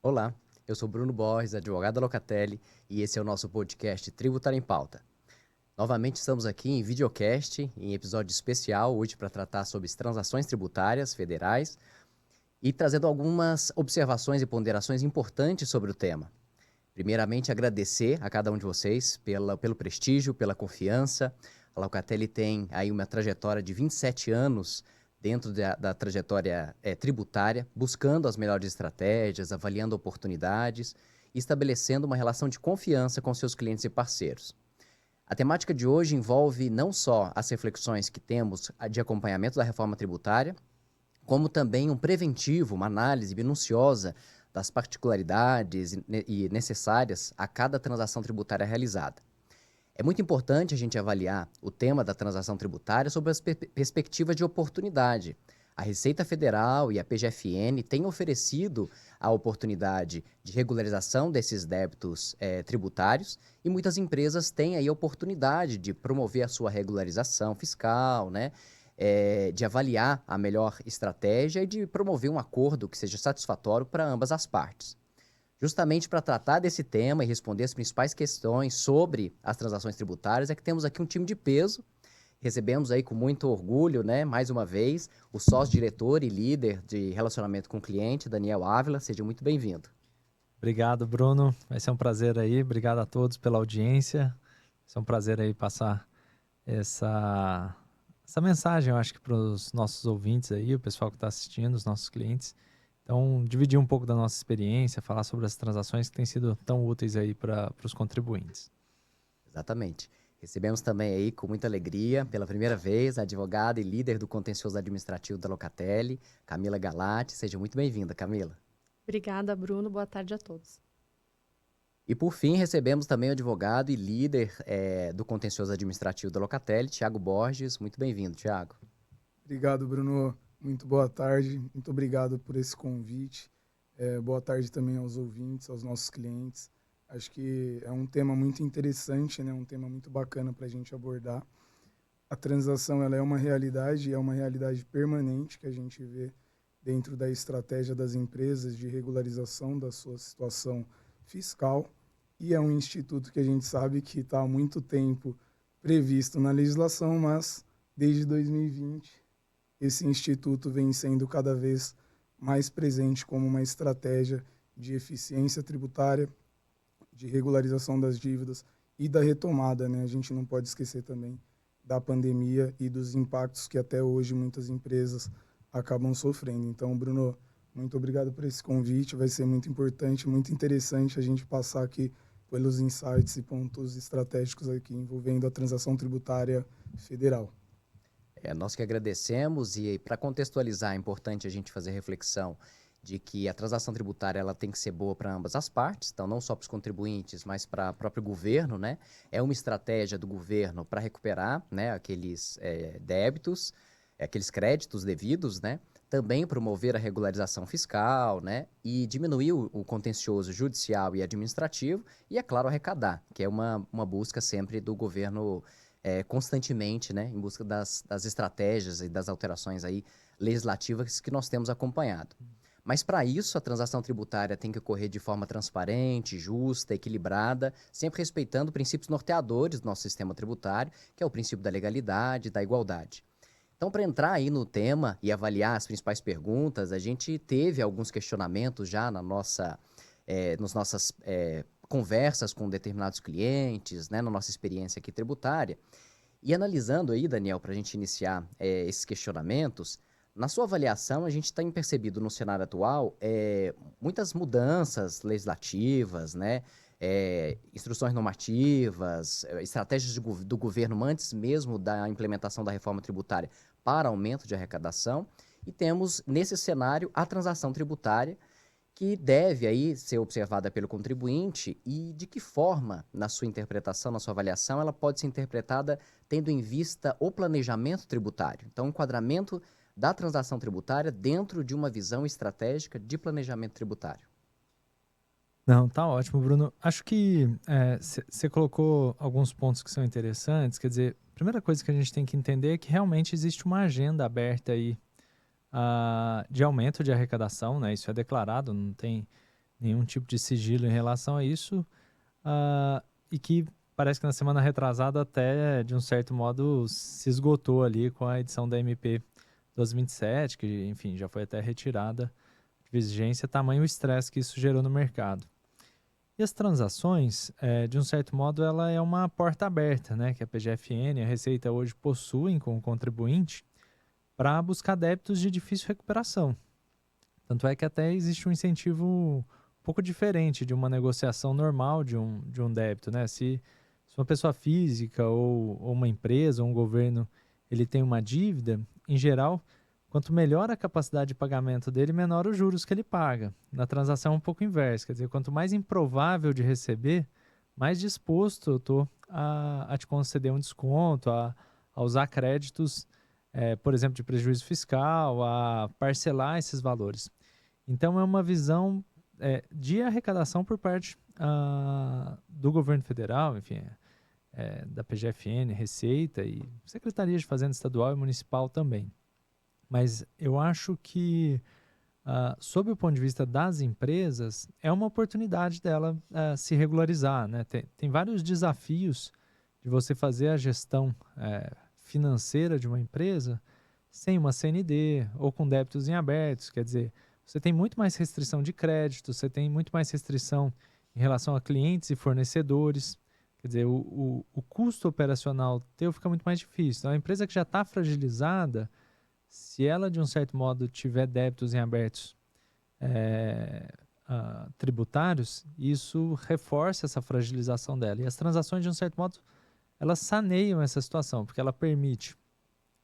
Olá, eu sou Bruno Borges, advogado da Locatelli, e esse é o nosso podcast Tributário em Pauta. Novamente estamos aqui em videocast, em episódio especial, hoje para tratar sobre as transações tributárias federais e trazendo algumas observações e ponderações importantes sobre o tema. Primeiramente, agradecer a cada um de vocês pelo prestígio, pela confiança. A Locatelli tem aí uma trajetória de 27 anos dentro da trajetória tributária, buscando as melhores estratégias, avaliando oportunidades e estabelecendo uma relação de confiança com seus clientes e parceiros. A temática de hoje envolve não só as reflexões que temos de acompanhamento da reforma tributária, como também um preventivo, uma análise minuciosa das particularidades e necessárias a cada transação tributária realizada. É muito importante a gente avaliar o tema da transação tributária sob as perspectivas de oportunidade. A Receita Federal e a PGFN têm oferecido a oportunidade de regularização desses débitos tributários e muitas empresas têm aí a oportunidade de promover a sua regularização fiscal, né? De avaliar a melhor estratégia e de promover um acordo que seja satisfatório para ambas as partes. Justamente para tratar desse tema e responder as principais questões sobre as transações tributárias, é que temos aqui um time de peso. Recebemos aí com muito orgulho, né, mais uma vez, o sócio-diretor e líder de relacionamento com o cliente, Daniel Ávila. Seja muito bem-vindo. Obrigado, Bruno. Vai ser um prazer aí. Obrigado a todos pela audiência. Vai ser um prazer aí passar essa mensagem, eu acho que para os nossos ouvintes aí, o pessoal que está assistindo, os nossos clientes. Então, dividir um pouco da nossa experiência, falar sobre as transações que têm sido tão úteis aí para os contribuintes. Exatamente. Recebemos também aí, com muita alegria, pela primeira vez, a advogada e líder do contencioso administrativo da Locatelli, Camila Galati. Seja muito bem-vinda, Camila. Obrigada, Bruno. Boa tarde a todos. E, por fim, recebemos também o advogado e líder do contencioso administrativo da Locatelli, Tiago Borges. Muito bem-vindo, Tiago. Obrigado, Bruno. Muito boa tarde. Muito obrigado por esse convite. Boa tarde também aos ouvintes, aos nossos clientes. Acho que é um tema muito interessante, né? Um tema muito bacana para a gente abordar. A transação ela é uma realidade permanente que a gente vê dentro da estratégia das empresas de regularização da sua situação fiscal. E é um instituto que a gente sabe que está há muito tempo previsto na legislação, mas desde 2020 esse instituto vem sendo cada vez mais presente como uma estratégia de eficiência tributária, de regularização das dívidas e da retomada, né? A gente não pode esquecer também da pandemia e dos impactos que até hoje muitas empresas acabam sofrendo. Então, Bruno, muito obrigado por esse convite. Vai ser muito importante, muito interessante a gente passar aqui pelos insights e pontos estratégicos aqui envolvendo a transação tributária federal. Nós que agradecemos e, para contextualizar, é importante a gente fazer reflexão de que a transação tributária ela tem que ser boa para ambas as partes, então não só para os contribuintes, mas para o próprio governo, né? É uma estratégia do governo para recuperar, né, aqueles débitos, aqueles créditos devidos, né? Também promover a regularização fiscal, né? E diminuir o contencioso judicial e administrativo e, é claro, arrecadar, que é uma busca sempre do governo constantemente, né, em busca das estratégias e das alterações aí legislativas que nós temos acompanhado. Mas, para isso, a transação tributária tem que ocorrer de forma transparente, justa, equilibrada, sempre respeitando princípios norteadores do nosso sistema tributário, que é o princípio da legalidade e da igualdade. Então, para entrar aí no tema e avaliar as principais perguntas, a gente teve alguns questionamentos já nas nossas conversas com determinados clientes, né, na nossa experiência aqui tributária. E analisando aí, Daniel, para a gente iniciar esses questionamentos, na sua avaliação, a gente tem percebido no cenário atual muitas mudanças legislativas, né? Instruções normativas, estratégias do governo antes mesmo da implementação da reforma tributária para aumento de arrecadação. E temos, nesse cenário, a transação tributária, que deve aí ser observada pelo contribuinte e de que forma, na sua interpretação, na sua avaliação, ela pode ser interpretada tendo em vista o planejamento tributário. Então, o enquadramento da transação tributária dentro de uma visão estratégica de planejamento tributário. Não, tá ótimo, Bruno. Acho que você colocou alguns pontos que são interessantes. Quer dizer, a primeira coisa que a gente tem que entender é que realmente existe uma agenda aberta aí de aumento de arrecadação, né? Isso é declarado, não tem nenhum tipo de sigilo em relação a isso, e que parece que na semana retrasada até, de um certo modo, se esgotou ali com a edição da MP 1227, que, enfim, já foi até retirada de vigência, tamanho o estresse que isso gerou no mercado. E as transações, de um certo modo, ela é uma porta aberta, né, que a PGFN e a Receita hoje possuem com o contribuinte para buscar débitos de difícil recuperação. Tanto é que até existe um incentivo um pouco diferente de uma negociação normal de um débito, né? Se uma pessoa física ou uma empresa ou um governo ele tem uma dívida, em geral, quanto melhor a capacidade de pagamento dele, menor os juros que ele paga. Na transação é um pouco inverso, quer dizer, quanto mais improvável de receber, mais disposto eu estou a te conceder um desconto, a usar créditos, por exemplo, de prejuízo fiscal, a parcelar esses valores. Então, é uma visão de arrecadação por parte do governo federal, enfim, da PGFN, Receita e Secretaria de Fazenda Estadual e Municipal também. Mas eu acho que, sob o ponto de vista das empresas, é uma oportunidade dela se regularizar, né? Tem vários desafios de você fazer a gestão financeira de uma empresa sem uma CND ou com débitos em abertos, quer dizer, você tem muito mais restrição de crédito, você tem muito mais restrição em relação a clientes e fornecedores. Quer dizer, o custo operacional teu fica muito mais difícil. Então, a empresa que já está fragilizada, se ela, de um certo modo, tiver débitos em abertos tributários, isso reforça essa fragilização dela. E as transações, de um certo modo, elas saneiam essa situação, porque ela permite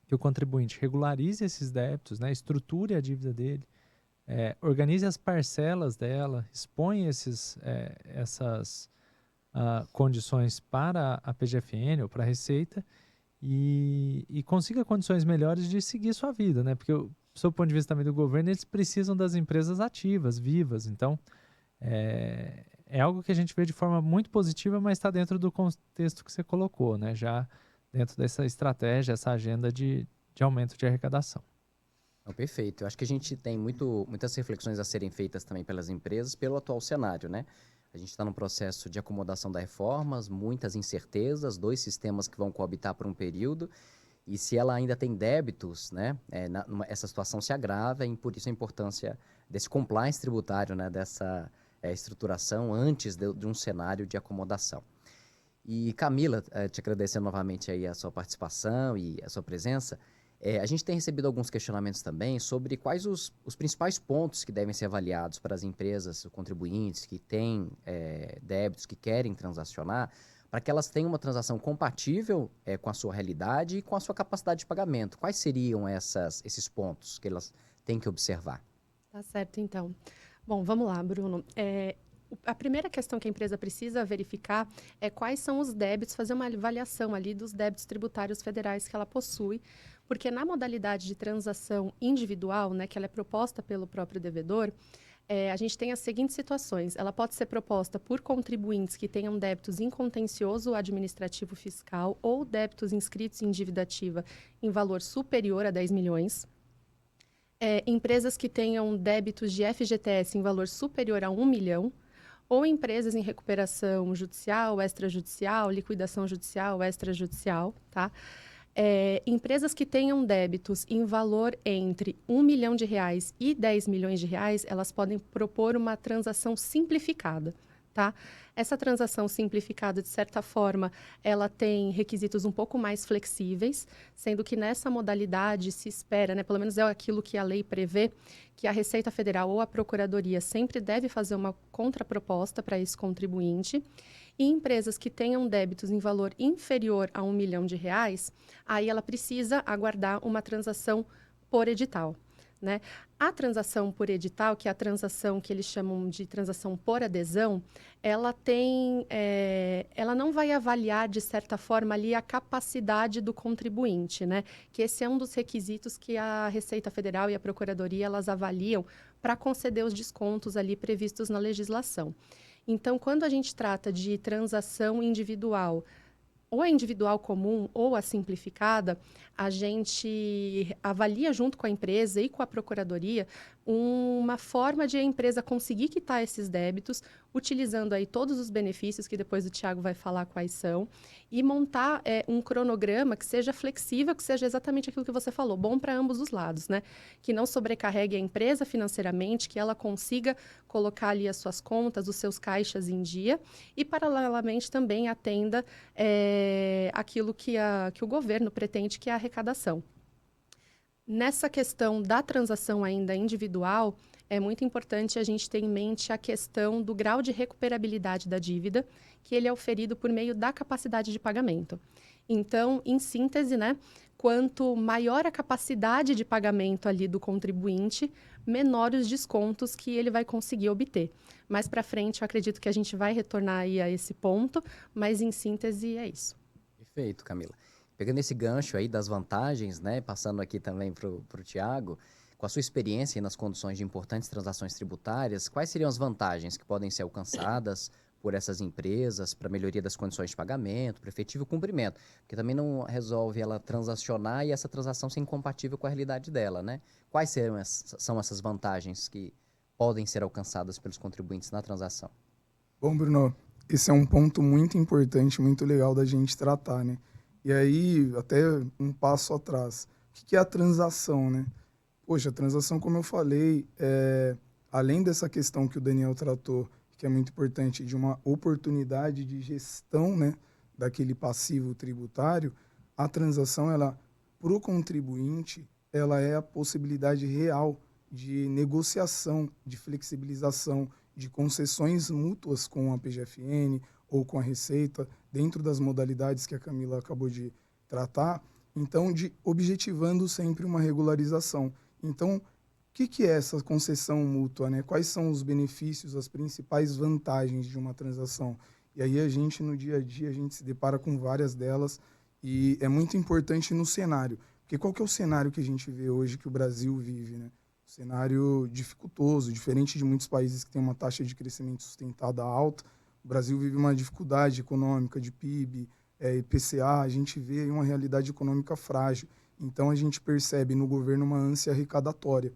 que o contribuinte regularize esses débitos, né, estruture a dívida dele, organize as parcelas dela, expõe essas condições para a PGFN ou para a Receita e consiga condições melhores de seguir sua vida, né? Porque, do seu ponto de vista também do governo, eles precisam das empresas ativas, vivas. Então, é algo que a gente vê de forma muito positiva, mas está dentro do contexto que você colocou, né? Já dentro dessa estratégia, essa agenda de aumento de arrecadação. Perfeito. Eu acho que a gente tem muitas reflexões a serem feitas também pelas empresas pelo atual cenário, né? A gente está num processo de acomodação das reformas, muitas incertezas, 2 sistemas que vão coabitar por um período, e se ela ainda tem débitos, né, essa situação se agrava, e por isso a importância desse compliance tributário, né, dessa estruturação antes de um cenário de acomodação. E Camila, te agradecendo novamente aí a sua participação e a sua presença, a gente tem recebido alguns questionamentos também sobre quais os principais pontos que devem ser avaliados para as empresas, contribuintes que têm débitos, que querem transacionar, para que elas tenham uma transação compatível com a sua realidade e com a sua capacidade de pagamento. Quais seriam esses pontos que elas têm que observar? Tá certo, então. Bom, vamos lá, Bruno. A primeira questão que a empresa precisa verificar é quais são os débitos, fazer uma avaliação ali dos débitos tributários federais que ela possui, porque na modalidade de transação individual, né, que ela é proposta pelo próprio devedor, a gente tem as seguintes situações. Ela pode ser proposta por contribuintes que tenham débitos em contencioso administrativo fiscal ou débitos inscritos em dívida ativa em valor superior a 10 milhões. Empresas que tenham débitos de FGTS em valor superior a 1 milhão, ou empresas em recuperação judicial, extrajudicial, liquidação judicial, extrajudicial, tá? Empresas que tenham débitos em valor entre R$1 milhão e R$10 milhões, elas podem propor uma transação simplificada, tá? Essa transação simplificada, de certa forma, ela tem requisitos um pouco mais flexíveis, sendo que nessa modalidade se espera, né, pelo menos é aquilo que a lei prevê, que a Receita Federal ou a Procuradoria sempre deve fazer uma contraproposta para esse contribuinte. E empresas que tenham débitos em valor inferior a R$1 milhão, aí ela precisa aguardar uma transação por edital, né? A transação por edital, que é a transação que eles chamam de transação por adesão, ela não vai avaliar, de certa forma, ali a capacidade do contribuinte, né? Que esse é um dos requisitos que a Receita Federal e a Procuradoria, elas avaliam para conceder os descontos ali previstos na legislação. Então, quando a gente trata de transação individual, ou a individual comum ou a simplificada, a gente avalia junto com a empresa e com a procuradoria uma forma de a empresa conseguir quitar esses débitos, utilizando aí todos os benefícios, que depois o Thiago vai falar quais são, e montar um cronograma que seja flexível, que seja exatamente aquilo que você falou, bom para ambos os lados, né? Que não sobrecarregue a empresa financeiramente, que ela consiga colocar ali as suas contas, os seus caixas em dia, e paralelamente também atenda aquilo que o governo pretende, que é a arrecadação. Nessa questão da transação ainda individual, é muito importante a gente ter em mente a questão do grau de recuperabilidade da dívida, que ele é oferido por meio da capacidade de pagamento. Então, em síntese, né, quanto maior a capacidade de pagamento ali do contribuinte, menor os descontos que ele vai conseguir obter. Mais para frente, eu acredito que a gente vai retornar aí a esse ponto, mas em síntese é isso. Perfeito, Camila. Pegando esse gancho aí das vantagens, né, passando aqui também para o Thiago, com a sua experiência nas conduções de importantes transações tributárias, quais seriam as vantagens que podem ser alcançadas por essas empresas para melhoria das condições de pagamento, para efetivo cumprimento? Porque também não resolve ela transacionar e essa transação ser incompatível com a realidade dela, né? Quais são essas vantagens que podem ser alcançadas pelos contribuintes na transação? Bom, Bruno, esse é um ponto muito importante, muito legal da gente tratar, né? E aí, até um passo atrás, o que é a transação, né? Poxa, a transação, como eu falei, além dessa questão que o Daniel tratou, que é muito importante, de uma oportunidade de gestão, né, daquele passivo tributário, a transação, ela, para o contribuinte, ela é a possibilidade real de negociação, de flexibilização, de concessões mútuas com a PGFN ou com a Receita, dentro das modalidades que a Camila acabou de tratar, então, objetivando sempre uma regularização. Então, o que é essa concessão mútua, né? Quais são os benefícios, as principais vantagens de uma transação? E aí a gente, no dia a dia, a gente se depara com várias delas e é muito importante no cenário. Porque qual que é o cenário que a gente vê hoje que o Brasil vive, né? Um cenário dificultoso, diferente de muitos países que têm uma taxa de crescimento sustentada alta. O Brasil vive uma dificuldade econômica de PIB, IPCA, a gente vê uma realidade econômica frágil. Então, a gente percebe no governo uma ânsia arrecadatória.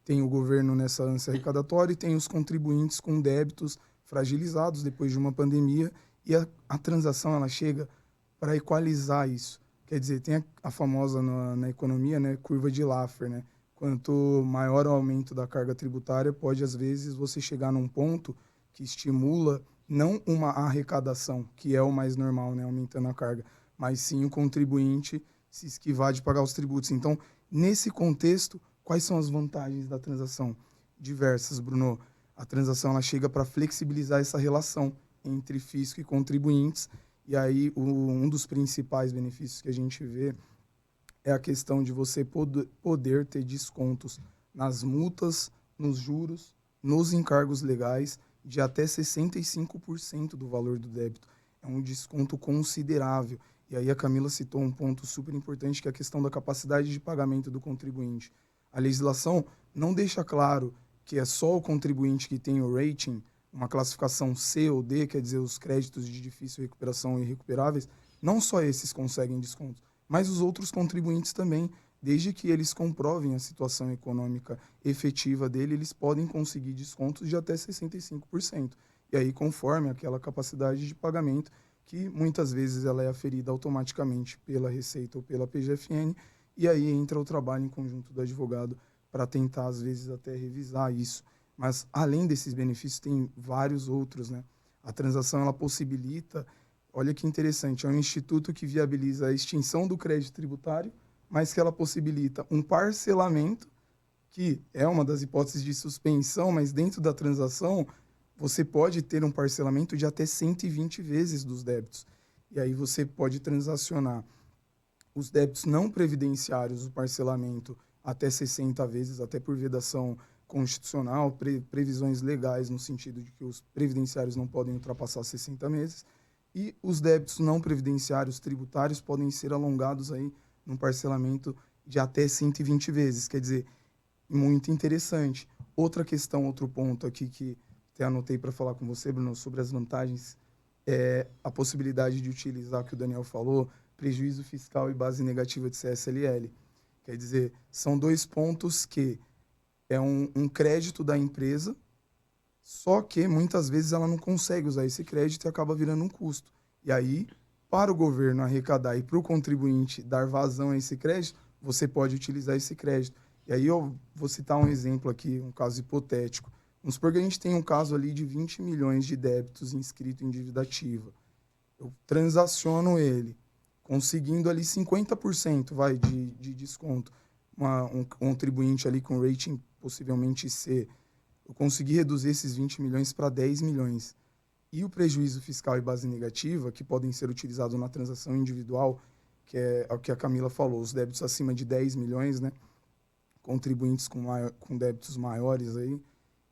Tem o governo nessa ânsia arrecadatória e tem os contribuintes com débitos fragilizados depois de uma pandemia e a transação ela chega para equalizar isso. Quer dizer, tem a famosa na economia, né, curva de Laffer, né? Quanto maior o aumento da carga tributária, pode, às vezes, você chegar num ponto que estimula não uma arrecadação, que é o mais normal, né, aumentando a carga, mas sim o contribuinte se esquivar de pagar os tributos. Então, nesse contexto, quais são as vantagens da transação? Diversas, Bruno. A transação ela chega para flexibilizar essa relação entre fisco e contribuintes, e aí um dos principais benefícios que a gente vê é a questão de você poder ter descontos nas multas, nos juros, nos encargos legais, de até 65% do valor do débito. É um desconto considerável. E aí a Camila citou um ponto super importante, que é a questão da capacidade de pagamento do contribuinte. A legislação não deixa claro que é só o contribuinte que tem o rating, uma classificação C ou D, quer dizer, os créditos de difícil recuperação irrecuperáveis, não só esses conseguem desconto, mas os outros contribuintes também, desde que eles comprovem a situação econômica efetiva dele, eles podem conseguir descontos de até 65%. E aí, conforme aquela capacidade de pagamento, que muitas vezes ela é aferida automaticamente pela Receita ou pela PGFN, e aí entra o trabalho em conjunto do advogado para tentar, às vezes, até revisar isso. Mas, além desses benefícios, tem vários outros, né? A transação, ela possibilita, olha que interessante, é um instituto que viabiliza a extinção do crédito tributário, mas que ela possibilita um parcelamento, que é uma das hipóteses de suspensão, mas dentro da transação, você pode ter um parcelamento de até 120 vezes dos débitos. E aí você pode transacionar os débitos não previdenciários, o parcelamento até 60 vezes, até por vedação constitucional, previsões legais no sentido de que os previdenciários não podem ultrapassar 60 meses, e os débitos não previdenciários tributários podem ser alongados aí num parcelamento de até 120 vezes. Quer dizer, muito interessante. Outra questão, outro ponto aqui que até anotei para falar com você, Bruno, sobre as vantagens, é a possibilidade de utilizar, que o Daniel falou, prejuízo fiscal e base negativa de CSLL. Quer dizer, são dois pontos que é um crédito da empresa, só que muitas vezes ela não consegue usar esse crédito e acaba virando um custo. E aí, para o governo arrecadar e para o contribuinte dar vazão a esse crédito, você pode utilizar esse crédito. E aí eu vou citar um exemplo aqui, um caso hipotético. Vamos supor que a gente tem um caso ali de 20 milhões de débitos inscrito em dívida ativa. Eu transaciono ele, conseguindo ali 50% de desconto. Um contribuinte ali com rating possivelmente C. Eu consegui reduzir esses 20 milhões para 10 milhões. E o prejuízo fiscal e base negativa, que podem ser utilizados na transação individual, que é o que a Camila falou, os débitos acima de 10 milhões, né? Contribuintes com débitos maiores aí,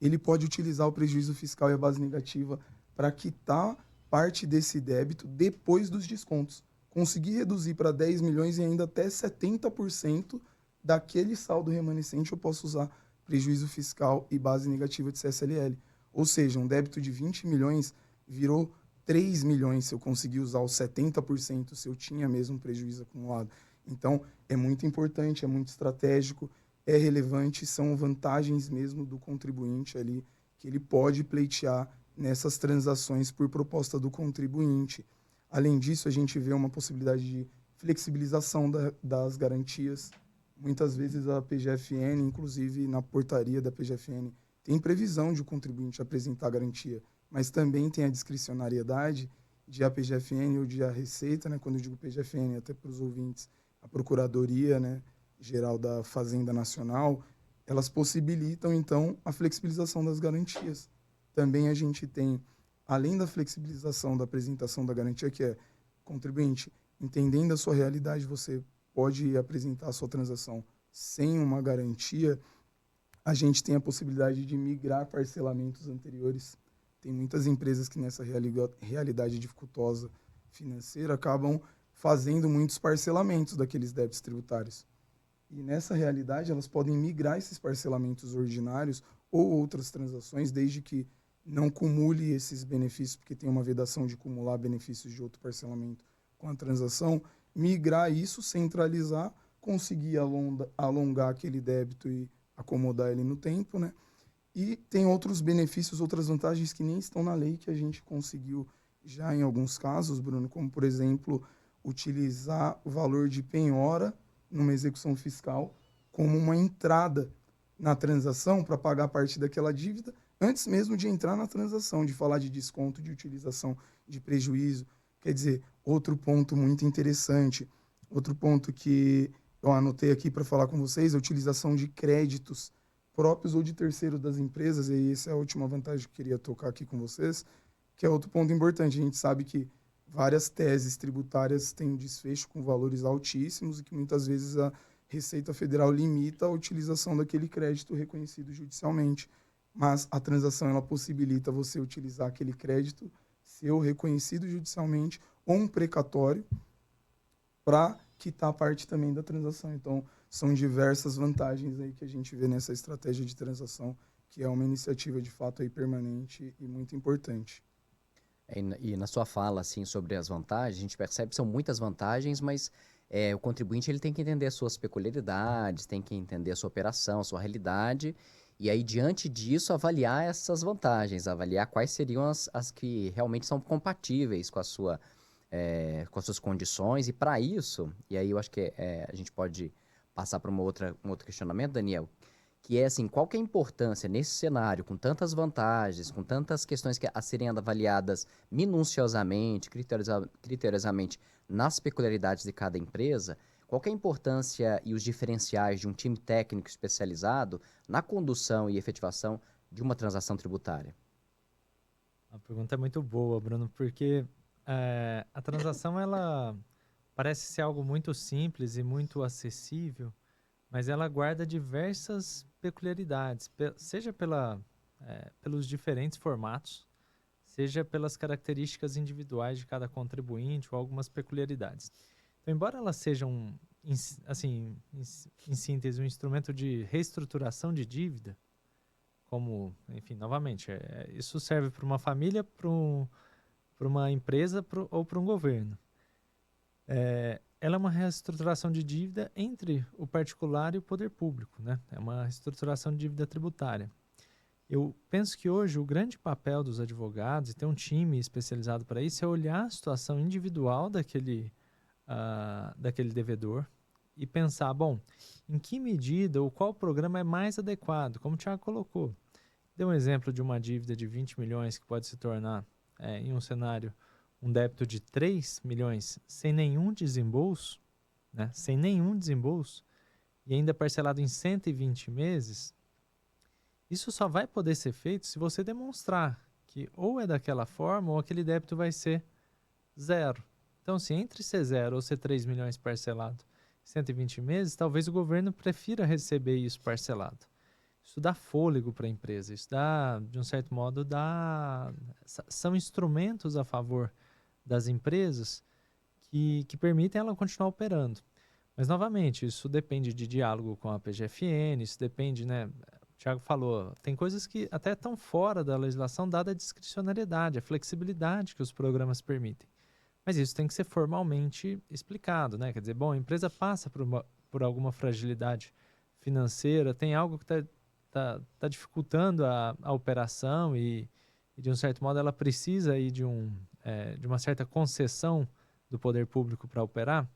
ele pode utilizar o prejuízo fiscal e a base negativa para quitar parte desse débito depois dos descontos. Conseguir reduzir para 10 milhões e ainda até 70% daquele saldo remanescente eu posso usar prejuízo fiscal e base negativa de CSLL. Ou seja, um débito de 20 milhões virou 3 milhões se eu conseguir usar os 70%, se eu tinha mesmo prejuízo acumulado. Então, é muito importante, é muito estratégico, é relevante, são vantagens mesmo do contribuinte ali, que ele pode pleitear nessas transações por proposta do contribuinte. Além disso, a gente vê uma possibilidade de flexibilização das garantias. Muitas vezes a PGFN, inclusive na portaria da PGFN, tem previsão de o contribuinte apresentar garantia, mas também tem a discricionariedade de a PGFN ou de a Receita, né? Quando eu digo PGFN, até para os ouvintes, a Procuradoria, né, Geral da Fazenda Nacional, elas possibilitam, então, a flexibilização das garantias. Também a gente tem, além da flexibilização da apresentação da garantia, que é contribuinte, entendendo a sua realidade, você pode apresentar a sua transação sem uma garantia, a gente tem a possibilidade de migrar parcelamentos anteriores. Tem muitas empresas que nessa realidade dificultosa financeira acabam fazendo muitos parcelamentos daqueles débitos tributários. E nessa realidade elas podem migrar esses parcelamentos ordinários ou outras transações, desde que não cumule esses benefícios, porque tem uma vedação de cumular benefícios de outro parcelamento com a transação, migrar isso, centralizar, conseguir alongar aquele débito e acomodar ele no tempo, né? E tem outros benefícios, outras vantagens que nem estão na lei, que a gente conseguiu já em alguns casos, Bruno, como, por exemplo, utilizar o valor de penhora numa execução fiscal como uma entrada na transação para pagar parte daquela dívida, antes mesmo de entrar na transação, de falar de desconto, de utilização de prejuízo. Quer dizer, outro ponto muito interessante, outro ponto que eu anotei aqui para falar com vocês, a utilização de créditos próprios ou de terceiro das empresas, e essa é a última vantagem que eu queria tocar aqui com vocês, que é outro ponto importante. A gente sabe que várias teses tributárias têm um desfecho com valores altíssimos e que muitas vezes a Receita Federal limita a utilização daquele crédito reconhecido judicialmente. Mas a transação ela possibilita você utilizar aquele crédito seu reconhecido judicialmente ou um precatório para quitar parte também da transação. Então, são diversas vantagens aí que a gente vê nessa estratégia de transação, que é uma iniciativa de fato aí permanente e muito importante. E na sua fala, assim, sobre as vantagens, a gente percebe que são muitas vantagens, mas o contribuinte ele tem que entender as suas peculiaridades, tem que entender a sua operação, a sua realidade, e aí, diante disso, avaliar essas vantagens, avaliar quais seriam as que realmente são compatíveis com com as suas condições, e para isso, e aí eu acho que a gente pode passar para um outro questionamento, Daniel, que é assim, qual que é a importância nesse cenário, com tantas vantagens, com tantas questões a serem avaliadas minuciosamente, criteriosamente nas peculiaridades de cada empresa, qual que é a importância e os diferenciais de um time técnico especializado na condução e efetivação de uma transação tributária? A pergunta é muito boa, Bruno, porque a transação ela parece ser algo muito simples e muito acessível, mas ela guarda diversas peculiaridades, seja pelos diferentes formatos, seja pelas características individuais de cada contribuinte ou algumas peculiaridades. Então, embora elas sejam, assim, em síntese, um instrumento de reestruturação de dívida, como, enfim, novamente, isso serve para uma família, para uma empresa ou para um governo. ela é uma reestruturação de dívida entre o particular e o poder público, né? É uma reestruturação de dívida tributária. Eu penso que hoje o grande papel dos advogados, e ter um time especializado para isso, é olhar a situação individual daquele devedor e pensar, bom, em que medida ou qual programa é mais adequado, como o Thiago colocou. Deu um exemplo de uma dívida de 20 milhões que pode se tornar, em um cenário, um débito de 3 milhões sem nenhum desembolso, né? Sem nenhum desembolso, e ainda parcelado em 120 meses, isso só vai poder ser feito se você demonstrar que ou é daquela forma ou aquele débito vai ser zero. Então, se entre ser zero ou ser 3 milhões parcelado em 120 meses, talvez o governo prefira receber isso parcelado. Isso dá fôlego para a empresa, isso dá, de um certo modo, são instrumentos a favor das empresas que permitem ela continuar operando. Mas, novamente, isso depende de diálogo com a PGFN, isso depende, né? O Thiago falou, tem coisas que até estão fora da legislação, dada a discricionariedade, a flexibilidade que os programas permitem. Mas isso tem que ser formalmente explicado, né? Quer dizer, bom, a empresa passa por alguma fragilidade financeira, tem algo que está dificultando a operação e, de um certo modo, ela precisa aí de uma certa concessão do poder público para operar.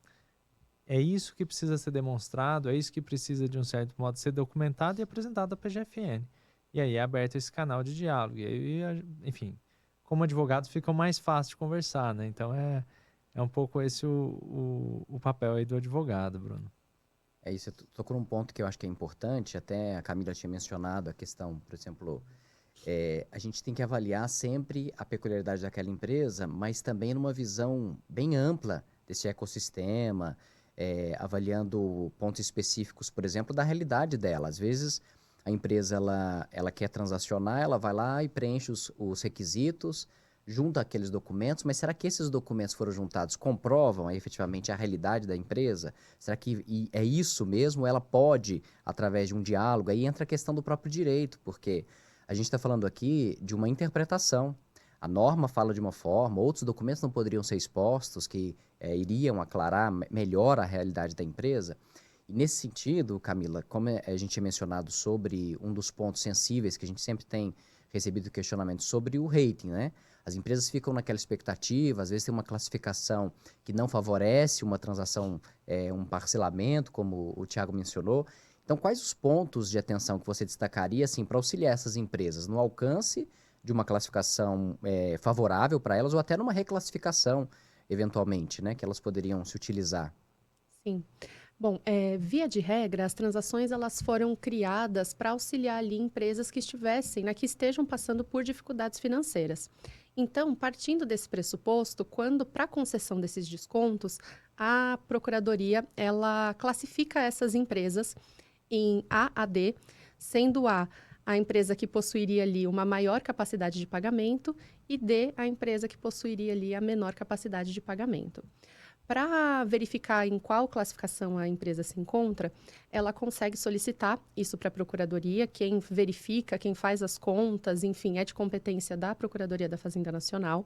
É isso que precisa ser demonstrado, é isso que precisa, de um certo modo, ser documentado e apresentado à PGFN. E aí é aberto esse canal de diálogo. E aí, enfim, como advogados fica mais fácil de conversar, né? Então é um pouco esse o papel aí do advogado, Bruno. É isso, eu tocou num ponto que eu acho que é importante, até a Camila tinha mencionado a questão, por exemplo, a gente tem que avaliar sempre a peculiaridade daquela empresa, mas também numa visão bem ampla desse ecossistema, avaliando pontos específicos, por exemplo, da realidade dela. Às vezes, a empresa ela quer transacionar, ela vai lá e preenche os requisitos, junta aqueles documentos, mas será que esses documentos foram juntados comprovam efetivamente a realidade da empresa? Será que é isso mesmo? Ela pode, através de um diálogo, aí entra a questão do próprio direito, porque a gente está falando aqui de uma interpretação. A norma fala de uma forma, outros documentos não poderiam ser expostos, que iriam aclarar melhor a realidade da empresa. E nesse sentido, Camila, como a gente tinha mencionado sobre um dos pontos sensíveis que a gente sempre tem recebido questionamento sobre o rating, né? As empresas ficam naquela expectativa, às vezes tem uma classificação que não favorece uma transação, um parcelamento, como o Thiago mencionou. Então, quais os pontos de atenção que você destacaria assim, para auxiliar essas empresas no alcance de uma classificação favorável para elas ou até numa reclassificação, eventualmente, né, que elas poderiam se utilizar? Sim. Bom, via de regra, as transações elas foram criadas para auxiliar ali empresas que estivessem, né, que estejam passando por dificuldades financeiras. Então, partindo desse pressuposto, quando para concessão desses descontos, a Procuradoria ela classifica essas empresas em A a D, sendo a empresa que possuiria ali uma maior capacidade de pagamento e D, a empresa que possuiria ali a menor capacidade de pagamento. Para verificar em qual classificação a empresa se encontra, ela consegue solicitar isso para a Procuradoria. Quem verifica, quem faz as contas, enfim, é de competência da Procuradoria da Fazenda Nacional.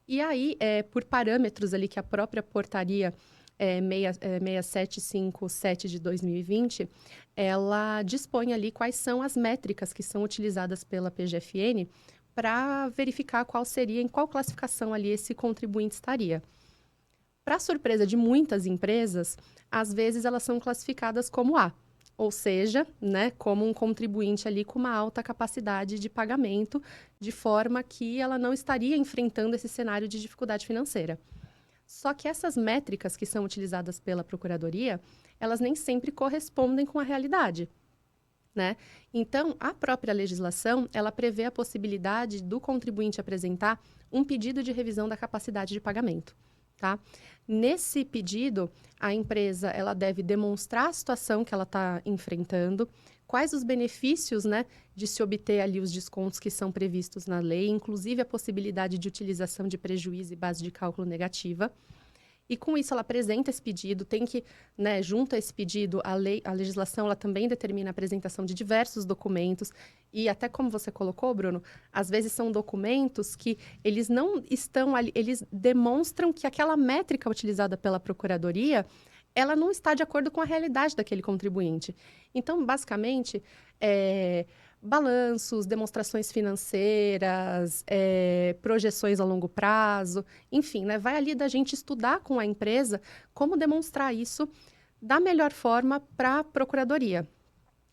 E aí, por parâmetros ali que a própria portaria 6757 de 2020, ela dispõe ali quais são as métricas que são utilizadas pela PGFN para verificar qual seria, em qual classificação ali esse contribuinte estaria. Para surpresa de muitas empresas, às vezes elas são classificadas como A, ou seja, né, como um contribuinte ali com uma alta capacidade de pagamento, de forma que ela não estaria enfrentando esse cenário de dificuldade financeira. Só que essas métricas que são utilizadas pela Procuradoria, elas nem sempre correspondem com a realidade, né? Então, a própria legislação, ela prevê a possibilidade do contribuinte apresentar um pedido de revisão da capacidade de pagamento. Tá? Nesse pedido, a empresa ela deve demonstrar a situação que ela está enfrentando, quais os benefícios, né, de se obter ali os descontos que são previstos na lei, inclusive a possibilidade de utilização de prejuízo e base de cálculo negativa. e com isso ela apresenta esse pedido, tem que, né, junto a esse pedido, a legislação ela também determina a apresentação de diversos documentos, e até como você colocou, Bruno, às vezes são documentos que eles não estão ali, eles demonstram que aquela métrica utilizada pela Procuradoria, ela não está de acordo com a realidade daquele contribuinte. Então, basicamente, balanços, demonstrações financeiras, projeções a longo prazo, enfim, né, vai ali da gente estudar com a empresa como demonstrar isso da melhor forma para a Procuradoria.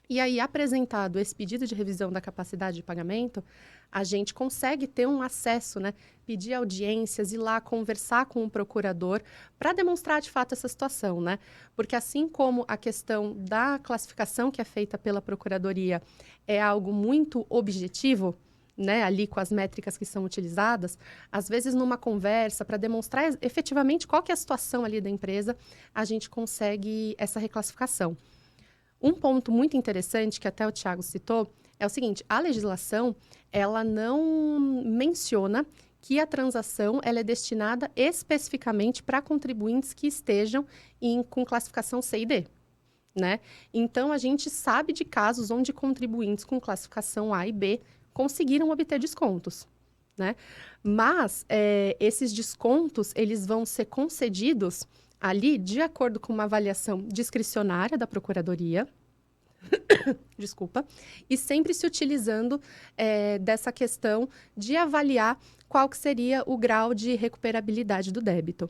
E aí, apresentado esse pedido de revisão da capacidade de pagamento, a gente consegue ter um acesso, né? Pedir audiências, ir lá conversar com o procurador para demonstrar de fato essa situação, né? Porque assim como a questão da classificação que é feita pela Procuradoria é algo muito objetivo, né, ali com as métricas que são utilizadas, às vezes numa conversa, para demonstrar efetivamente qual que é a situação ali da empresa, a gente consegue essa reclassificação. Um ponto muito interessante, que até o Thiago citou, é o seguinte: a legislação, ela não menciona que a transação ela é destinada especificamente para contribuintes que estejam com classificação C e D, né? Então, a gente sabe de casos onde contribuintes com classificação A e B conseguiram obter descontos, né? Mas, esses descontos, eles vão ser concedidos ali de acordo com uma avaliação discricionária da Procuradoria, desculpa, e sempre se utilizando dessa questão de avaliar qual que seria o grau de recuperabilidade do débito.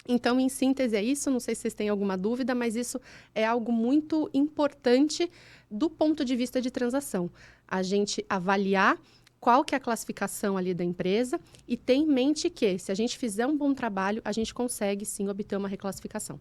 Então, em síntese, é isso. Não sei se vocês têm alguma dúvida, mas isso é algo muito importante do ponto de vista de transação. A gente avaliar qual que é a classificação ali da empresa e ter em mente que, se a gente fizer um bom trabalho, a gente consegue, sim, obter uma reclassificação.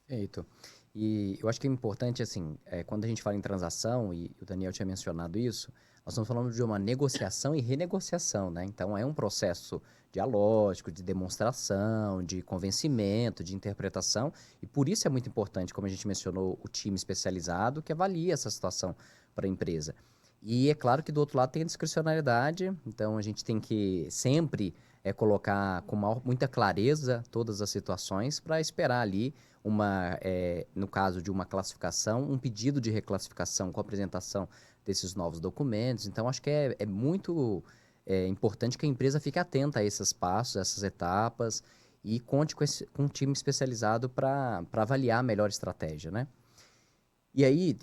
Perfeito. E eu acho que é importante, assim, quando a gente fala em transação, e o Daniel tinha mencionado isso, nós estamos falando de uma negociação e renegociação, né? Então, é um processo dialógico, de demonstração, de convencimento, de interpretação, e por isso é muito importante, como a gente mencionou, o time especializado que avalia essa situação para a empresa. E é claro que do outro lado tem a discricionariedade, então a gente tem que sempre colocar com muita clareza todas as situações para esperar ali no caso de uma classificação, um pedido de reclassificação com a apresentação desses novos documentos. Então acho que é muito importante que a empresa fique atenta a esses passos, a essas etapas e conte com um time especializado para avaliar a melhor estratégia, né? E aí,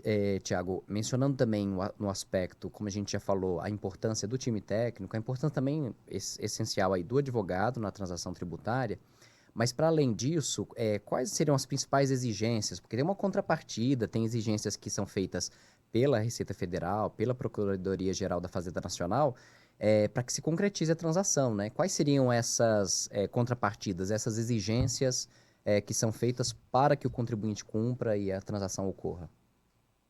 Thiago, mencionando também no aspecto, como a gente já falou, a importância do time técnico, a importância também essencial aí do advogado na transação tributária, mas para além disso, quais seriam as principais exigências? Porque tem uma contrapartida, tem exigências que são feitas pela Receita Federal, pela Procuradoria-Geral da Fazenda Nacional, para que se concretize a transação, né? Quais seriam essas contrapartidas, essas exigências que são feitas para que o contribuinte cumpra e a transação ocorra?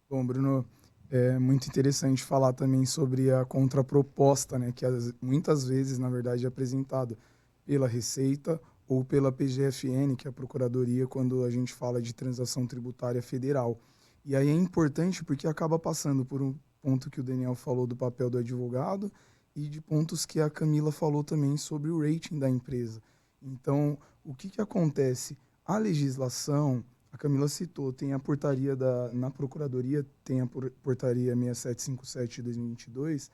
Bom, Bruno, é muito interessante falar também sobre a contraproposta, né, que muitas vezes, na verdade, é apresentada pela Receita ou pela PGFN, que é a Procuradoria, quando a gente fala de transação tributária federal. E aí é importante porque acaba passando por um ponto que o Daniel falou do papel do advogado e de pontos que a Camila falou também sobre o rating da empresa. Então, o que acontece? A legislação, a Camila citou, tem a portaria na Procuradoria, tem a portaria 6757 de 2022,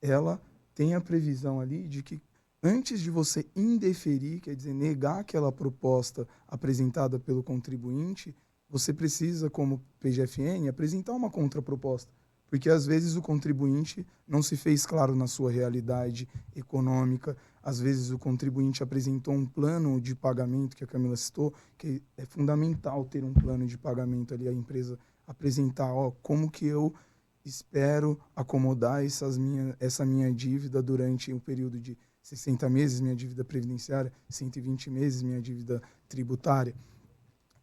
ela tem a previsão ali de que antes de você indeferir, quer dizer, negar aquela proposta apresentada pelo contribuinte, você precisa, como PGFN, apresentar uma contraproposta. Porque, às vezes, o contribuinte não se fez claro na sua realidade econômica. Às vezes, o contribuinte apresentou um plano de pagamento, que a Camila citou, que é fundamental ter um plano de pagamento ali, a empresa apresentar, como que eu espero acomodar essa minha dívida durante um período de 60 meses, minha dívida previdenciária, 120 meses, minha dívida tributária.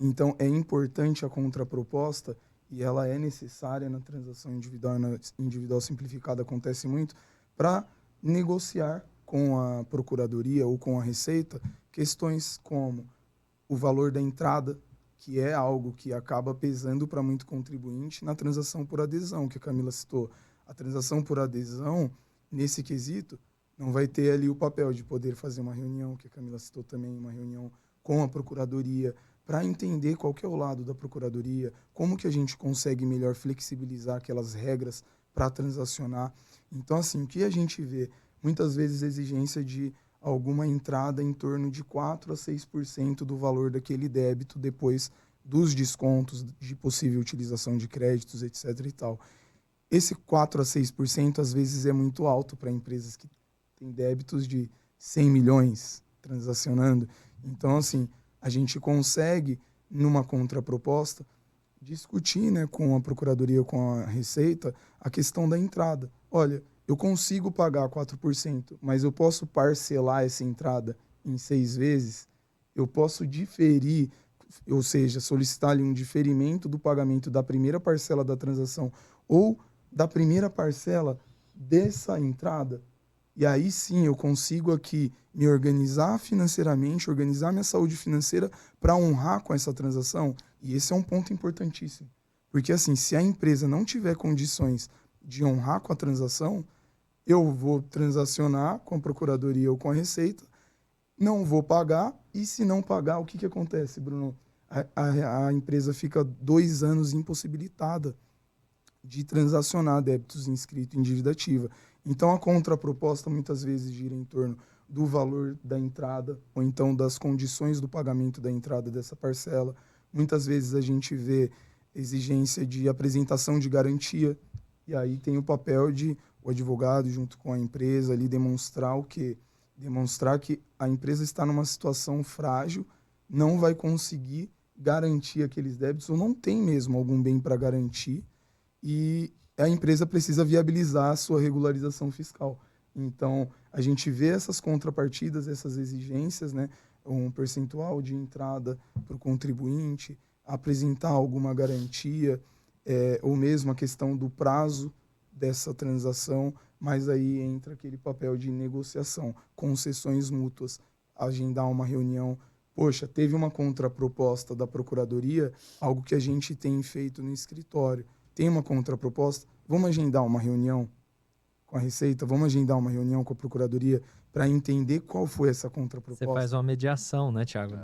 Então, é importante a contraproposta e ela é necessária na transação individual. Na individual simplificada acontece muito para negociar com a Procuradoria ou com a Receita questões como o valor da entrada, que é algo que acaba pesando para muito contribuinte na transação por adesão, que a Camila citou. A transação por adesão, nesse quesito, não vai ter ali o papel de poder fazer uma reunião, que a Camila citou também, uma reunião com a Procuradoria, para entender qual que é o lado da Procuradoria, como que a gente consegue melhor flexibilizar aquelas regras para transacionar. Então, assim, o que a gente vê? Muitas vezes exigência de alguma entrada em torno de 4 a 6% do valor daquele débito depois dos descontos de possível utilização de créditos, etc. e tal. Esse 4 a 6% às vezes é muito alto para empresas que têm débitos de 100 milhões transacionando. Então, assim, a gente consegue, numa contraproposta, discutir, né, com a Procuradoria, com a Receita, a questão da entrada. Olha, eu consigo pagar 4%, mas eu posso parcelar essa entrada em 6 vezes, eu posso diferir, ou seja, solicitar ali um diferimento do pagamento da primeira parcela da transação ou da primeira parcela dessa entrada. E aí sim eu consigo aqui me organizar financeiramente, organizar minha saúde financeira para honrar com essa transação. E esse é um ponto importantíssimo. Porque assim, se a empresa não tiver condições de honrar com a transação, eu vou transacionar com a Procuradoria ou com a Receita, não vou pagar, e se não pagar, o que, que acontece, Bruno? A empresa fica 2 anos impossibilitada de transacionar débitos inscritos em dívida ativa. Então, a contraproposta muitas vezes gira em torno do valor da entrada ou então das condições do pagamento da entrada dessa parcela. Muitas vezes a gente vê exigência de apresentação de garantia, e aí tem o papel de o advogado, junto com a empresa, ali demonstrar o quê? Demonstrar que a empresa está numa situação frágil, não vai conseguir garantir aqueles débitos, ou não tem mesmo algum bem para garantir, e a empresa precisa viabilizar a sua regularização fiscal. Então, a gente vê essas contrapartidas, essas exigências, né? Um percentual de entrada para o contribuinte, apresentar alguma garantia, ou mesmo a questão do prazo dessa transação, mas aí entra aquele papel de negociação, concessões mútuas, agendar uma reunião. Poxa, teve uma contraproposta da Procuradoria, algo que a gente tem feito no escritório. Tem uma contraproposta, vamos agendar uma reunião com a Receita, vamos agendar uma reunião com a Procuradoria para entender qual foi essa contraproposta. Você faz uma mediação, né, Thiago,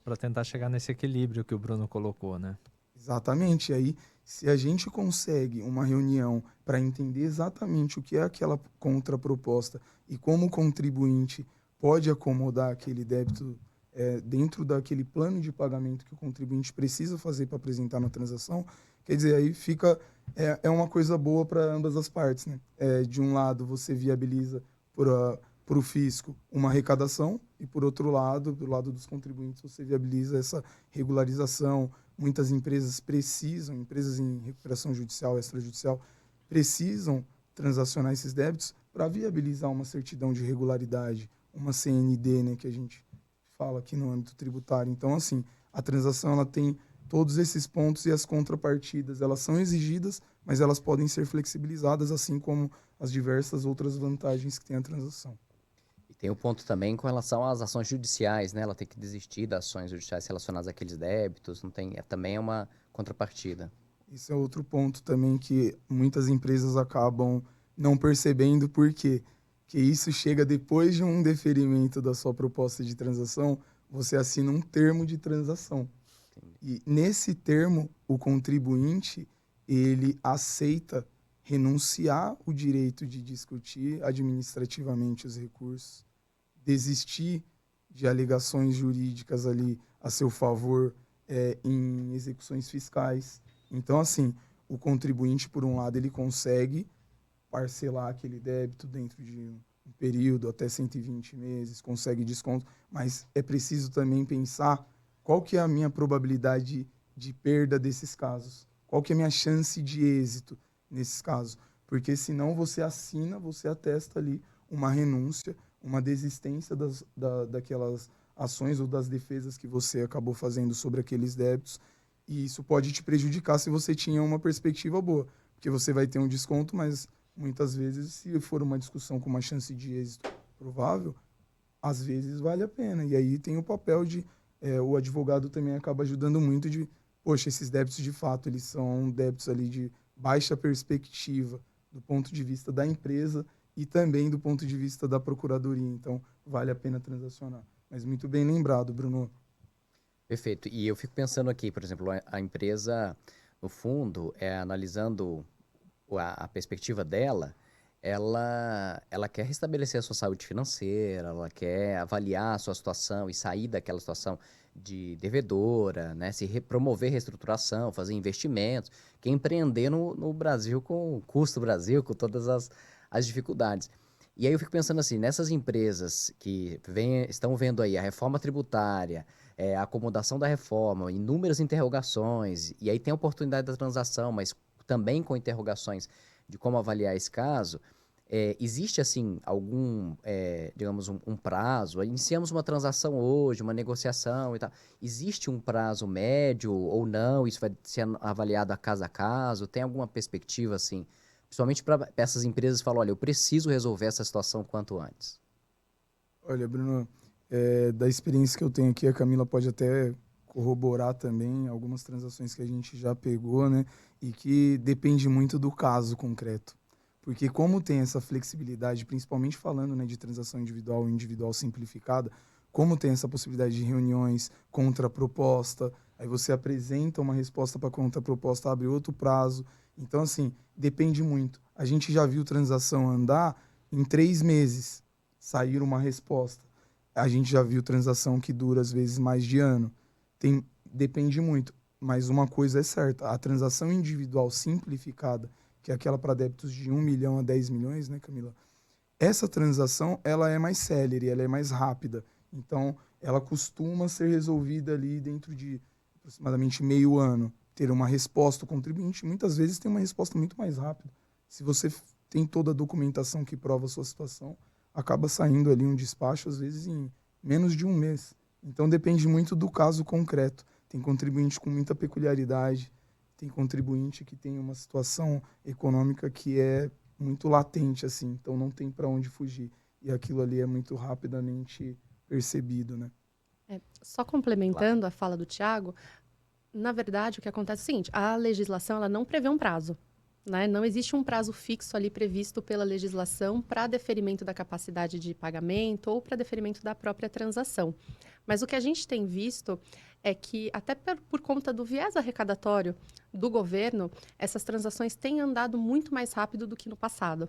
para tentar chegar nesse equilíbrio que o Bruno colocou, né? Exatamente. E aí, se a gente consegue uma reunião para entender exatamente o que é aquela contraproposta e como o contribuinte pode acomodar aquele débito dentro daquele plano de pagamento que o contribuinte precisa fazer para apresentar na transação, quer dizer, aí fica uma coisa boa para ambas as partes, né? De um lado, você viabiliza para o fisco uma arrecadação e, por outro lado, do lado dos contribuintes, você viabiliza essa regularização. Muitas empresas precisam, empresas em recuperação judicial, extrajudicial, precisam transacionar esses débitos para viabilizar uma certidão de regularidade, uma CND, né, que a gente fala aqui no âmbito tributário. Então, assim, a transação ela tem todos esses pontos, e as contrapartidas, elas são exigidas, mas elas podem ser flexibilizadas, assim como as diversas outras vantagens que tem a transação. E tem o ponto também com relação às ações judiciais, né? Ela tem que desistir das ações judiciais relacionadas àqueles débitos, não tem, também é uma contrapartida. Esse é outro ponto também que muitas empresas acabam não percebendo, porque isso chega depois de um deferimento da sua proposta de transação, você assina um termo de transação. E nesse termo, o contribuinte, ele aceita renunciar o direito de discutir administrativamente os recursos, desistir de alegações jurídicas ali a seu favor em execuções fiscais. Então, assim, o contribuinte, por um lado, ele consegue parcelar aquele débito dentro de um período até 120 meses, consegue desconto, mas é preciso também pensar qual que é a minha probabilidade de perda desses casos, qual que é a minha chance de êxito nesses casos, porque senão você assina, você atesta ali uma renúncia, uma desistência daquelas ações ou das defesas que você acabou fazendo sobre aqueles débitos, e isso pode te prejudicar se você tinha uma perspectiva boa, porque você vai ter um desconto, mas muitas vezes, se for uma discussão com uma chance de êxito provável, às vezes vale a pena. E aí tem o papel de o advogado também acaba ajudando muito de, poxa, esses débitos de fato, eles são débitos ali de baixa perspectiva do ponto de vista da empresa e também do ponto de vista da procuradoria. Então, vale a pena transacionar. Mas muito bem lembrado, Bruno. Perfeito. E eu fico pensando aqui, por exemplo, a empresa, no fundo, analisando a perspectiva dela, ela quer restabelecer a sua saúde financeira, ela quer avaliar a sua situação e sair daquela situação de devedora, né? Promover reestruturação, fazer investimentos, que é empreender no Brasil com o custo Brasil, com todas as dificuldades. E aí eu fico pensando assim, nessas empresas que estão vendo aí a reforma tributária, a acomodação da reforma, inúmeras interrogações, e aí tem a oportunidade da transação, mas também com interrogações de como avaliar esse caso, existe, assim, algum, digamos, um prazo? Iniciamos uma transação hoje, uma negociação e tal. Existe um prazo médio ou não? Isso vai ser avaliado a caso? Tem alguma perspectiva, assim, principalmente para essas empresas que falam, olha, eu preciso resolver essa situação quanto antes? Olha, Bruno, da experiência que eu tenho aqui, a Camila pode até corroborar também algumas transações que a gente já pegou, né? E que depende muito do caso concreto. Porque como tem essa flexibilidade, principalmente falando, né, de transação individual e individual simplificada, como tem essa possibilidade de reuniões, contraproposta, aí você apresenta uma resposta para contraproposta, abre outro prazo. Então, assim, depende muito. A gente já viu transação andar em 3 meses, sair uma resposta. A gente já viu transação que dura, às vezes, mais de ano. Depende muito. Mas uma coisa é certa, a transação individual simplificada, que é aquela para débitos de 1 milhão a 10 milhões, né, Camila? Essa transação, ela é mais célere, ela é mais rápida. Então, ela costuma ser resolvida ali dentro de aproximadamente meio ano. Ter uma resposta, o contribuinte muitas vezes tem uma resposta muito mais rápida. Se você tem toda a documentação que prova a sua situação, acaba saindo ali um despacho, às vezes, em menos de um mês. Então, depende muito do caso concreto. Tem contribuinte com muita peculiaridade, tem contribuinte que tem uma situação econômica que é muito latente, assim, então não tem para onde fugir. E aquilo ali é muito rapidamente percebido, né? Só complementando a fala do Tiago, na verdade, o que acontece é o seguinte, a legislação ela não prevê um prazo. Né? Não existe um prazo fixo ali previsto pela legislação para deferimento da capacidade de pagamento ou para deferimento da própria transação. Mas o que a gente tem visto é que, até por conta do viés arrecadatório do governo, essas transações têm andado muito mais rápido do que no passado.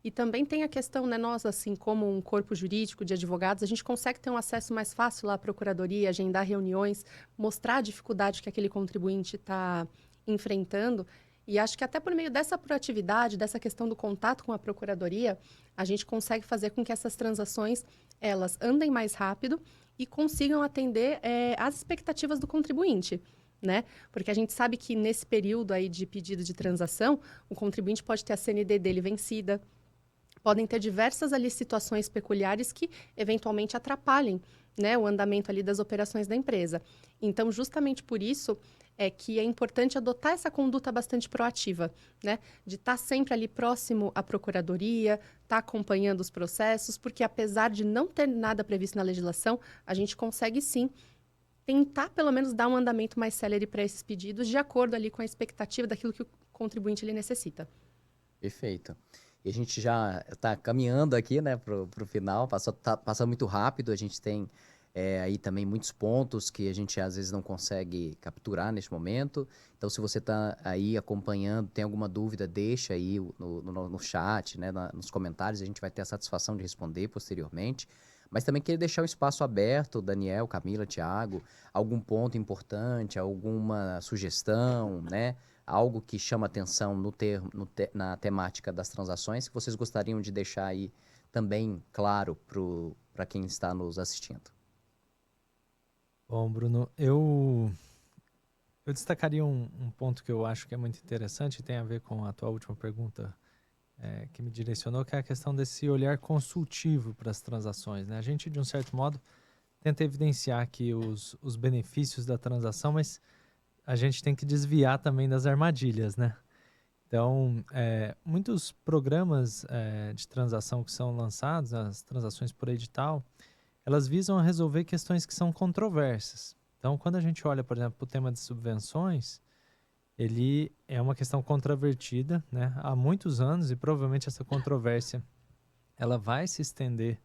E também tem a questão, né, nós, assim, como um corpo jurídico de advogados, a gente consegue ter um acesso mais fácil lá à procuradoria, agendar reuniões, mostrar a dificuldade que aquele contribuinte está enfrentando. E acho que até por meio dessa proatividade, dessa questão do contato com a procuradoria, a gente consegue fazer com que essas transações, elas andem mais rápido e consigam atender às expectativas do contribuinte, né? Porque a gente sabe que nesse período aí de pedido de transação, o contribuinte pode ter a CND dele vencida, podem ter diversas ali situações peculiares que eventualmente atrapalhem, né, o andamento ali das operações da empresa. Então, justamente por isso é que é importante adotar essa conduta bastante proativa, né, de estar sempre ali próximo à procuradoria, estar acompanhando os processos, porque apesar de não ter nada previsto na legislação, a gente consegue sim tentar pelo menos dar um andamento mais célere para esses pedidos, de acordo ali com a expectativa daquilo que o contribuinte ele necessita. Perfeito. E a gente já está caminhando aqui, né, pro final, passa muito rápido, a gente tem aí também muitos pontos que a gente às vezes não consegue capturar neste momento. Então, se você está aí acompanhando, tem alguma dúvida, deixa aí no chat, né, nos comentários, a gente vai ter a satisfação de responder posteriormente. Mas também queria deixar o espaço aberto, Daniel, Camila, Thiago, algum ponto importante, alguma sugestão, né? Algo que chama atenção na temática das transações que vocês gostariam de deixar aí também claro para quem está nos assistindo. Bom, Bruno, eu destacaria um ponto que eu acho que é muito interessante e tem a ver com a tua última pergunta que me direcionou, que é a questão desse olhar consultivo para as transações, né? A gente, de um certo modo, tenta evidenciar aqui os benefícios da transação, mas a gente tem que desviar também das armadilhas, né? Então, muitos programas de transação que são lançados, as transações por edital, elas visam a resolver questões que são controversas. Então, quando a gente olha, por exemplo, para o tema de subvenções, ele é uma questão controvertida, né, há muitos anos, e provavelmente essa controvérsia ela vai se estender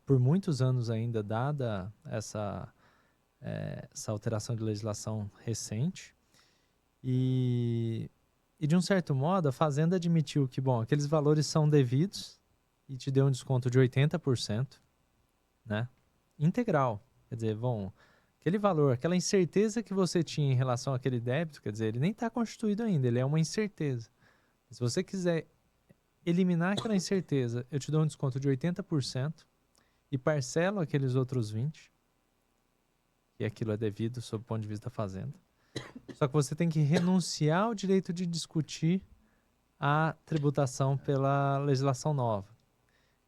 por muitos anos ainda, dada essa alteração de legislação recente. E de um certo modo, a Fazenda admitiu que, bom, aqueles valores são devidos e te deu um desconto de 80%, né? Integral. Quer dizer, bom, aquele valor, aquela incerteza que você tinha em relação àquele débito, quer dizer, ele nem está constituído ainda, ele é uma incerteza. Se você quiser eliminar aquela incerteza, eu te dou um desconto de 80% e parcelo aqueles outros 20%, que aquilo é devido sob o ponto de vista da Fazenda. Só que você tem que renunciar ao direito de discutir a tributação pela legislação nova.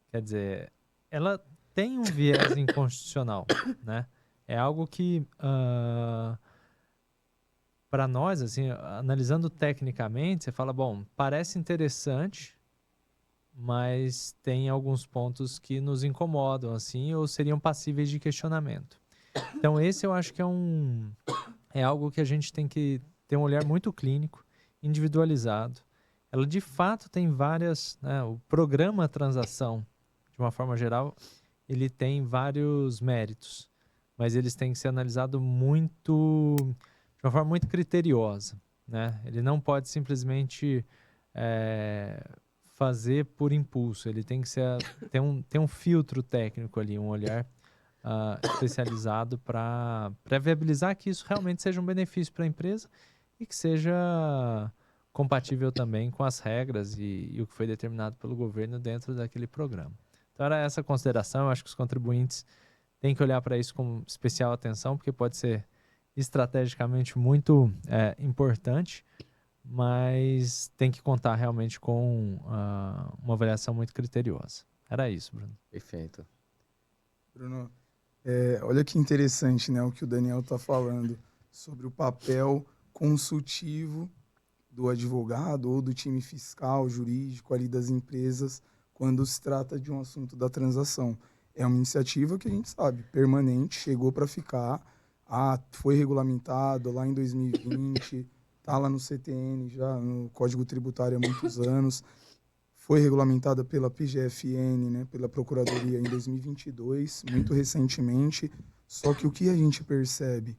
Quer dizer, ela tem um viés inconstitucional, né? É algo que, para nós, assim, analisando tecnicamente, você fala, bom, parece interessante, mas tem alguns pontos que nos incomodam, assim, ou seriam passíveis de questionamento. Então, esse eu acho que é algo que a gente tem que ter um olhar muito clínico, individualizado. Ela, de fato, tem várias, né, o programa transação, de uma forma geral, ele tem vários méritos, mas eles têm que ser analisados de uma forma muito criteriosa, né? Ele não pode simplesmente fazer por impulso, ele tem que ter um filtro técnico ali, um olhar especializado para viabilizar que isso realmente seja um benefício para a empresa e que seja compatível também com as regras e o que foi determinado pelo governo dentro daquele programa. Então, era essa consideração. Eu acho que os contribuintes têm que olhar para isso com especial atenção, porque pode ser estrategicamente muito importante, mas tem que contar realmente com uma avaliação muito criteriosa. Era isso, Bruno. Perfeito. Bruno, olha que interessante, né, o que o Daniel está falando sobre o papel consultivo do advogado ou do time fiscal, jurídico ali das empresas quando se trata de um assunto da transação. É uma iniciativa que a gente sabe, permanente, chegou para ficar, foi regulamentado lá em 2020, está lá no CTN, já no Código Tributário há muitos anos, foi regulamentada pela PGFN, né, pela Procuradoria em 2022, muito recentemente. Só que o que a gente percebe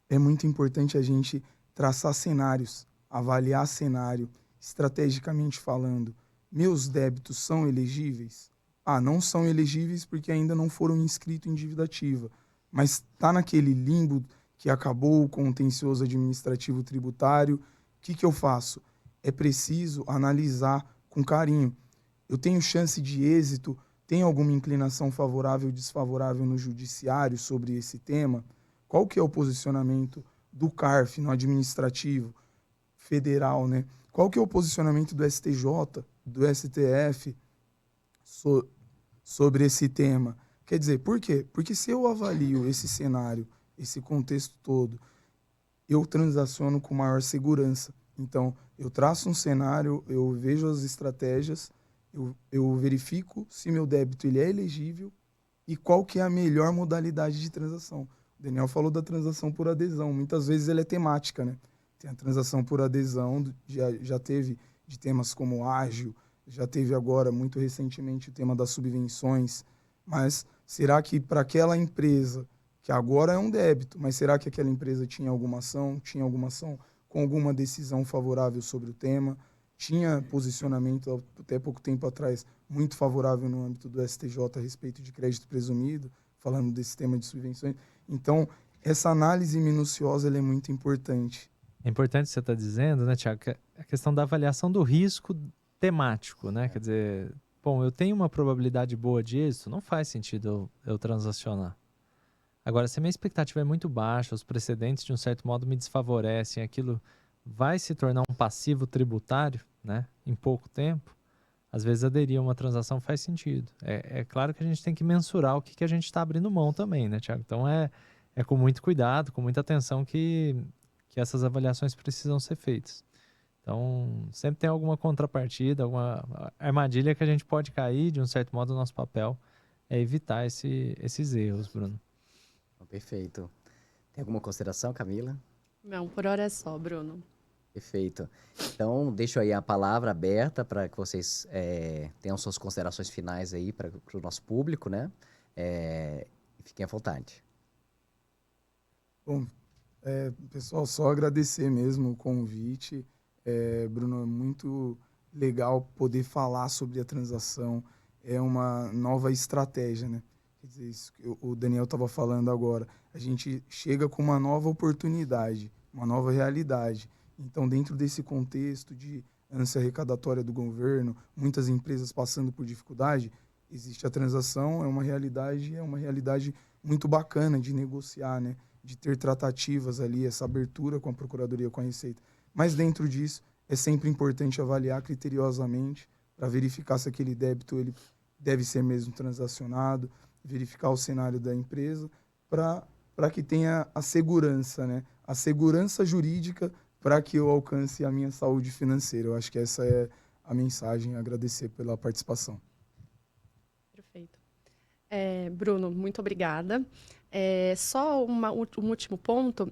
é muito importante a gente traçar cenários, avaliar cenário, estrategicamente falando. Meus débitos são elegíveis? Não são elegíveis porque ainda não foram inscritos em dívida ativa, mas está naquele limbo que acabou o contencioso administrativo tributário. O que eu faço? É preciso analisar com carinho. Eu tenho chance de êxito? Tem alguma inclinação favorável ou desfavorável no judiciário sobre esse tema? Qual que é o posicionamento do CARF no administrativo federal, né? Qual que é o posicionamento do STJ, do STF sobre esse tema? Quer dizer, por quê? Porque se eu avalio esse cenário, esse contexto todo, eu transaciono com maior segurança. Então, eu traço um cenário, eu vejo as estratégias, eu verifico se meu débito ele é elegível e qual que é a melhor modalidade de transação. O Daniel falou da transação por adesão. Muitas vezes ela é temática, né? Tem a transação por adesão, já teve de temas como ágil, já teve agora, muito recentemente, o tema das subvenções. Mas será que para aquela empresa, que agora é um débito, mas será que aquela empresa tinha alguma ação com alguma decisão favorável sobre o tema? Tinha posicionamento, até pouco tempo atrás, muito favorável no âmbito do STJ a respeito de crédito presumido, falando desse tema de subvenções. Então, essa análise minuciosa ela é muito importante. É importante você estar dizendo, né, Thiago, que a questão da avaliação do risco temático, né? Quer dizer, bom, eu tenho uma probabilidade boa de êxito, não faz sentido eu transacionar. Agora, se a minha expectativa é muito baixa, os precedentes, de um certo modo, me desfavorecem, aquilo vai se tornar um passivo tributário, né, em pouco tempo, às vezes aderir a uma transação faz sentido. É claro que a gente tem que mensurar o que a gente está abrindo mão também, né, Thiago? Então, é com muito cuidado, com muita atenção que essas avaliações precisam ser feitas. Então, sempre tem alguma contrapartida, alguma armadilha que a gente pode cair, de um certo modo, o nosso papel é evitar esses erros, Bruno. Perfeito. Tem alguma consideração, Camila? Não, por hora é só, Bruno. Perfeito. Então, deixo aí a palavra aberta para que vocês tenham suas considerações finais aí para o nosso público, né? Fiquem à vontade. Bom, pessoal, só agradecer mesmo o convite. Bruno, é muito legal poder falar sobre a transação. É uma nova estratégia, né? Quer dizer, isso que o Daniel estava falando agora. A gente chega com uma nova oportunidade, uma nova realidade. Então, dentro desse contexto de ânsia arrecadatória do governo, muitas empresas passando por dificuldade, existe a transação, é uma realidade muito bacana de negociar, né? De ter tratativas ali, essa abertura com a Procuradoria, com a Receita. Mas dentro disso, é sempre importante avaliar criteriosamente para verificar se aquele débito ele deve ser mesmo transacionado, verificar o cenário da empresa, para que tenha a segurança, né? A segurança jurídica para que eu alcance a minha saúde financeira. Eu acho que essa é a mensagem. Agradecer pela participação. Perfeito. Bruno, muito obrigada. Só um último ponto.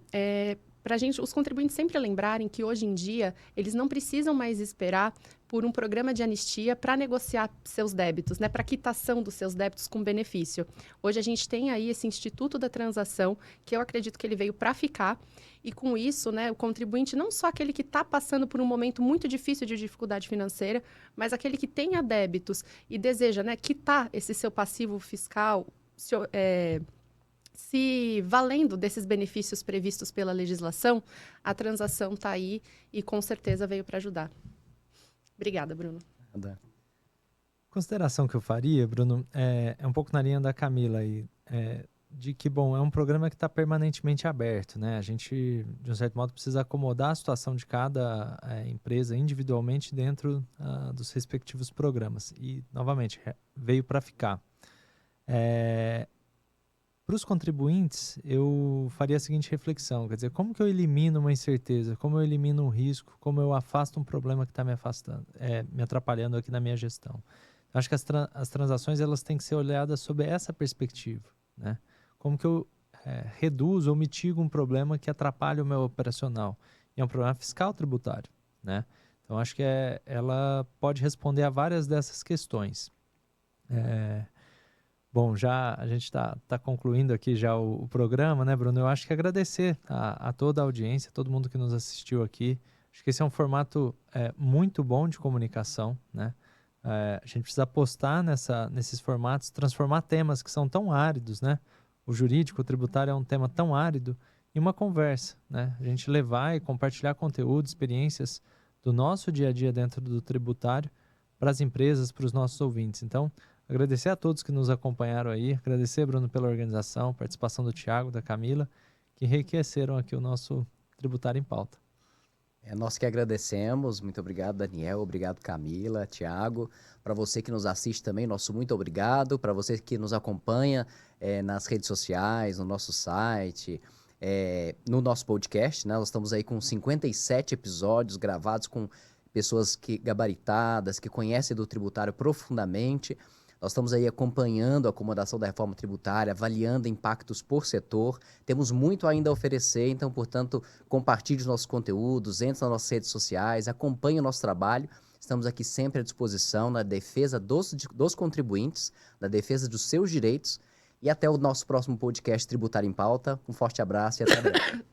Para os contribuintes sempre lembrarem que hoje em dia eles não precisam mais esperar por um programa de anistia para negociar seus débitos, né, para quitação dos seus débitos com benefício. Hoje a gente tem aí esse Instituto da Transação, que eu acredito que ele veio para ficar, e com isso, né, o contribuinte, não só aquele que está passando por um momento muito difícil de dificuldade financeira, mas aquele que tenha débitos e deseja, né, quitar esse seu passivo fiscal, se valendo desses benefícios previstos pela legislação, a transação está aí e com certeza veio para ajudar. Obrigada, Bruno. Nada. Consideração que eu faria, Bruno, é um pouco na linha da Camila aí, de que, bom, é um programa que está permanentemente aberto, né? A gente, de um certo modo, precisa acomodar a situação de cada empresa individualmente dentro dos respectivos programas. E, novamente, veio para ficar. Para os contribuintes, eu faria a seguinte reflexão, quer dizer, como que eu elimino uma incerteza, como eu elimino um risco, como eu afasto um problema que está me atrapalhando aqui na minha gestão. Eu acho que as transações elas têm que ser olhadas sob essa perspectiva, né? Como que eu reduzo ou mitigo um problema que atrapalha o meu operacional? E é um problema fiscal tributário, né? Então, acho que ela pode responder a várias dessas questões. Bom, já a gente está concluindo aqui já o programa, né, Bruno? Eu acho que agradecer a toda a audiência, todo mundo que nos assistiu aqui. Acho que esse é um formato muito bom de comunicação, né? A gente precisa apostar nesses formatos, transformar temas que são tão áridos, né? O jurídico, o tributário é um tema tão árido, em uma conversa, né? A gente levar e compartilhar conteúdo, experiências do nosso dia a dia dentro do tributário para as empresas, para os nossos ouvintes. Então, agradecer a todos que nos acompanharam aí, agradecer, Bruno, pela organização, participação do Thiago, da Camila, que enriqueceram aqui o nosso Tributário em Pauta. Nós que agradecemos, muito obrigado, Daniel, obrigado, Camila, Thiago. Para você que nos assiste também, nosso muito obrigado. Para você que nos acompanha nas redes sociais, no nosso site, no nosso podcast, né? Nós estamos aí com 57 episódios gravados com pessoas gabaritadas, que conhecem do tributário profundamente. Nós estamos aí acompanhando a acomodação da reforma tributária, avaliando impactos por setor. Temos muito ainda a oferecer, então, portanto, compartilhe os nossos conteúdos, entre nas nossas redes sociais, acompanhe o nosso trabalho. Estamos aqui sempre à disposição na defesa dos contribuintes, na defesa dos seus direitos. E até o nosso próximo podcast Tributário em Pauta. Um forte abraço e até breve.